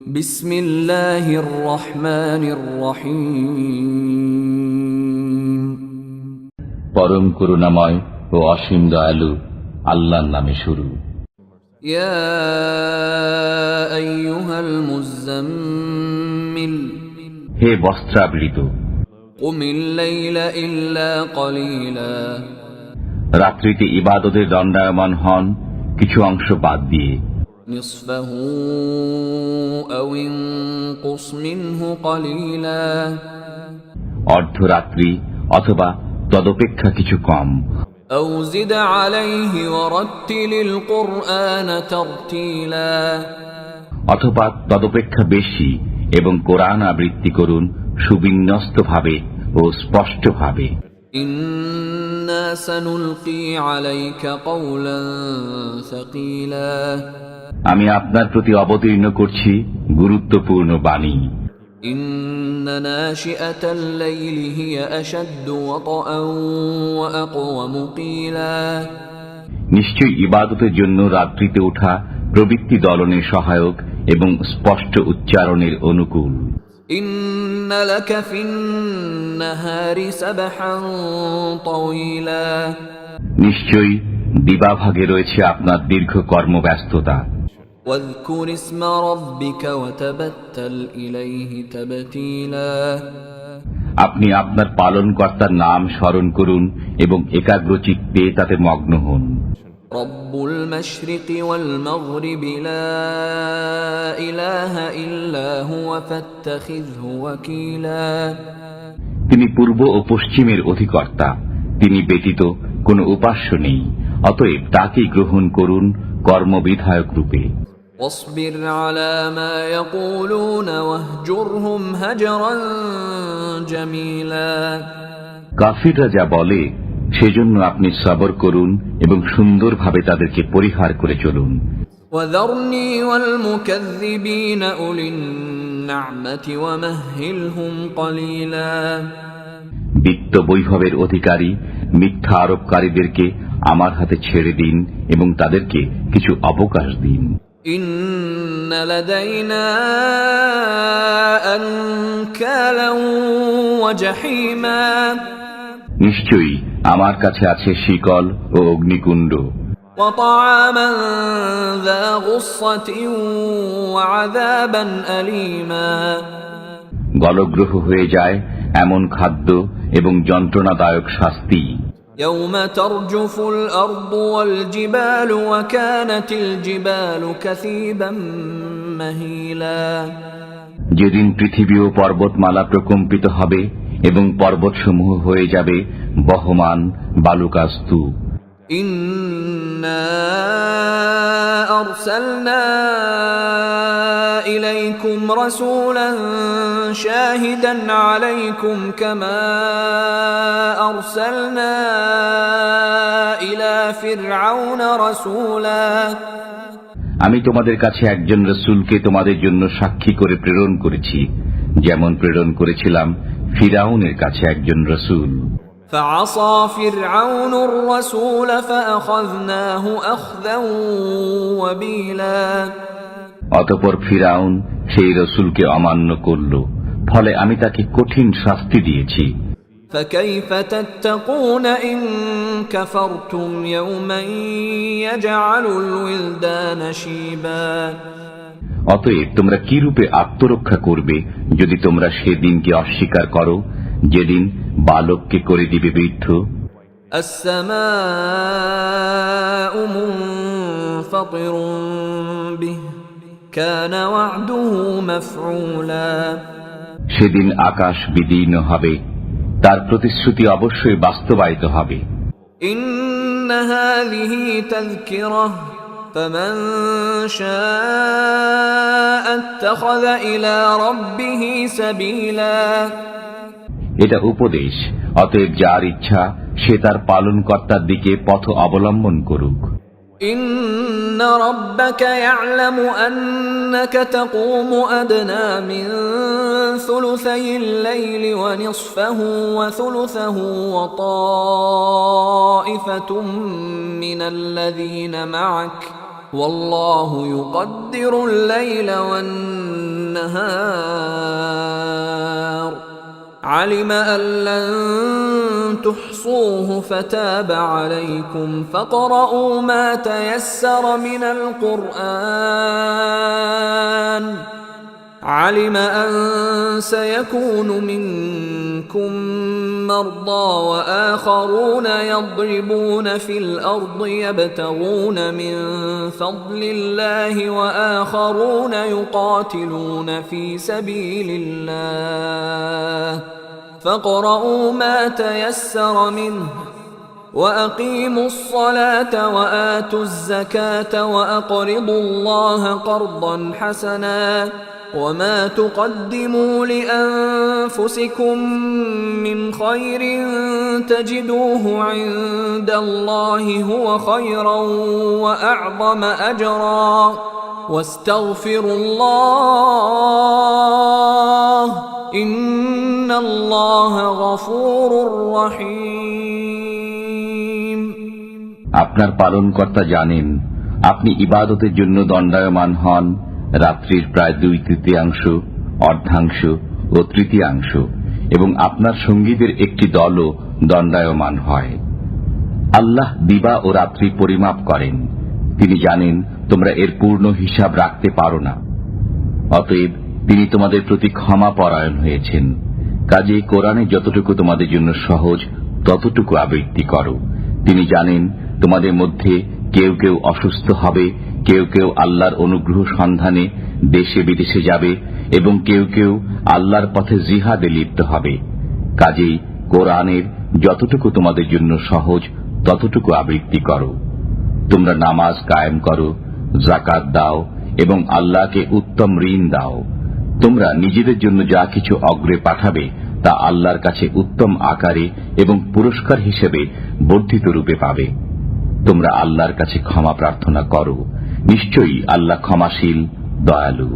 বিসমিল্লাহির রহমানির রহিম। পরম করুণাময় ও অসীম দয়ালু আল্লাহর নামে শুরু। ইয়া আইয়ুহাল মুযাম্মিল, হে বস্ত্রাবৃত, কুমিল লাইলা ইল্লা কলিলা, রাত্রিতে ইবাদতের দণ্ডায়মান হন কিছু অংশ বাদ দিয়ে। নিসফাহু আও ইনকুস মিনহু কলিলা, অর্ধরাত্রি অথবা তদপেক্ষা কিছু কম। আও জিদ আলাইহি ওয়ারাত্তিলিল কুরআনা তারতিলা, অথবা তদপেক্ষা বেশি এবং কোরআন আবৃত্তি করুন সুবিন্যস্তভাবে ও স্পষ্টভাবে। ইন্না সানুলকি আলাইকা কওলান সাকিলা, আমি আপনার প্রতি অবতীর্ণ করছি গুরুত্বপূর্ণ বাণী। ইন্না নাশিআতাল লাইলি হিয়া আশাদ্দু ওয়াতআন ওয়া আকওয়ামু কিলা, নিশ্চয়ই ইবাদতের জন্য রাত্রিতে ওঠা প্রবৃত্তি দলনে সহায়ক এবং স্পষ্ট উচ্চারণের অনুকূল। ইন্না লাকা ফিন নাহারি সাবহান তাওয়িলা, নিশ্চয়ই দিবাভাগে রয়েছে আপনার দীর্ঘ কর্মব্যস্ততা। ওয়াযকুর ইসমা রাব্বিকা ওয়াতাবাত্তাল ইলাইহি তাবতীলা, আপনি আপনার পালনকর্তার নাম স্মরণ করুন এবং একাগ্রচিত্তে তাতে মগ্ন হন। রব্বুল মাশরিকি ওয়াল মাগরিবি লা ইলাহা ইল্লা হুয়া ফাত্তাখিযহু ওয়াকিলা, তিনি পূর্ব ও পশ্চিমের অধিকর্তা, তিনি ব্যতীত কোনো উপাস্য নেই, অতএব তাকেই গ্রহণ করুন কর্মবিধায়ক রূপে। ওয়াসবির আলা মা ইয়াকুলুনা ওয়াহজুরহুম হাজরান জামিলা, কাফিররা যা বলে সেজন্য আপনি সবর করুন এবং সুন্দরভাবে তাদেরকে পরিহার করে চলুন। ওয়াযারনি ওয়াল মুকাযযিবিনা উলিন নি'মাতি ওয়ামাহহিলহুম কলিলা, বিত্ত বৈভবের অধিকারী মিথ্যা আরোপকারীদেরকে আমার হাতে ছেড়ে দিন এবং তাদেরকে কিছু অবকাশ দিন। ইন্না লাদাইনা আনকালান ওয়া জাহিমা, নিশ্চয়ই আমার কাছে আছে শিকল ও অগ্নিকুণ্ড। ওয়া তা'আমান যা গুসসাতিন ওয়া আযাবান আলীমা, গলগ্রহ হয়ে যায় এমন খাদ্য এবং যন্ত্রণাদায়ক শাস্তি। ইয়াওমা তারজুফুল আরদু ওয়াল জিবালু ওয়া কানাতিল জিবালু কাসীবান মাহিলা, যেদিন পৃথিবী ও পর্বতমালা প্রকম্পিত হবে এবং পর্বতসমূহ হয়ে যাবে বহমান বালুকা স্তূপ। ইন্না আরসালনা ইলাইকুম রাসূলান শাহিদান আলাইকুম কামা আরসালনা ইলা ফিরআউনা রাসূলা, আমি তোমাদের কাছে একজন রসূলকে তোমাদের জন্য সাক্ষী করে প্রেরণ করেছি, যেমন প্রেরণ করেছিলাম ফিরআউনের কাছে একজন রসূল। فعصى فرعون الرسول فأخذناه أخذا وبيلا, অতঃপর ফিরআউন সেই রসূলকে অমান্য করল, ফলে আমি তাকে কঠিন শাস্তি দিয়েছি। فكيف تتقون إن كفرتم يوما يجعل الولدان شيبا, অতএব তোমরা কি রূপে আত্মরক্ষা করবে যদি তোমরা সেদিনকে অস্বীকার করো, যেদিন বালককে করে দিবে বৃদ্ধ। السماء منفطر به كان وعده مفعولا, সেদিন আকাশ বিদীর্ণ হবে, তার প্রতিশ্রুতি অবশ্যই বাস্তবায়িত হবে। إن هذه تذكرة فمن شاء اتخذ إلى ربه سبيلا, এটা উপদেশ, অতএব যার ইচ্ছা সে তার পালনকর্তার দিকে পথ অবলম্বন করুক। إن ربك يعلم أنك تقوم أدنى من ثلثي الليل ونصفه وثلثه وطائفة من الذين معك والله يقدر الليل والنهار النهار علم أن لن تحصوه فتاب عليكم فاقرؤوا ما تيسر من القرآن علم أن سيكون منكم مرضى وآخرون يضربون في الأرض يبتغون من فضل الله وآخرون يقاتلون في سبيل الله فاقرؤوا ما تيسر منه وأقيموا الصلاة وآتوا الزكاة وأقرضوا الله قرضا حسنا وما تقدموا لأنفسكم من خير تجدوه عند الله هو خيرا وأعظم أجرا واستغفروا الله إن الله غفور رحيم আপনার পালনকর্তা জানেন আপনি ইবাদতের জন্য দণ্ডায়মান হন রাত্রির প্রায় 2/3, অর্ধাংশ ও তৃতীয়াংশ, এবং আপনার সঙ্গীদের একটি দলও দণ্ডায়মান হয়। আল্লাহ দিবা ও রাত্রি পরিমাপ করেন, তিনি জানেন তোমরা এর পূর্ণ হিসাব রাখতে পারো না। অতএব তিনি তোমাদের প্রতি ক্ষমা পরায়ণ হয়েছেন। কাজেই কোরআনে যতটুকু তোমাদের জন্য সহজ ততটুকু আবৃত্তি করো। তিনি জানেন তোমাদের মধ্যে কেউ কেউ অসুস্থ হবে, কেউ কেউ আল্লাহর অনুগ্রহ সন্ধানে দেশে বিদেশে যাবে, এবং কেউ কেউ আল্লাহর পথে জিহাদে লিপ্ত হবে। কাজেই কোরআনের যতটুকু তোমাদের জন্য সহজ ততটুকু আবৃত্তি করো। তোমরা নামাজ কায়েম করো, যাকাত দাও এবং আল্লাহকে উত্তম ঋণ দাও। তোমরা নিজেদের জন্য যা কিছু অগ্রে পাঠাবে তা আল্লাহর কাছে উত্তম আকারে এবং পুরস্কার হিসেবে বর্ধিত রূপে পাবে। তোমরা আল্লাহর কাছে ক্ষমা প্রার্থনা করো, নিশ্চয়ই আল্লাহ ক্ষমাশীল, দয়ালু।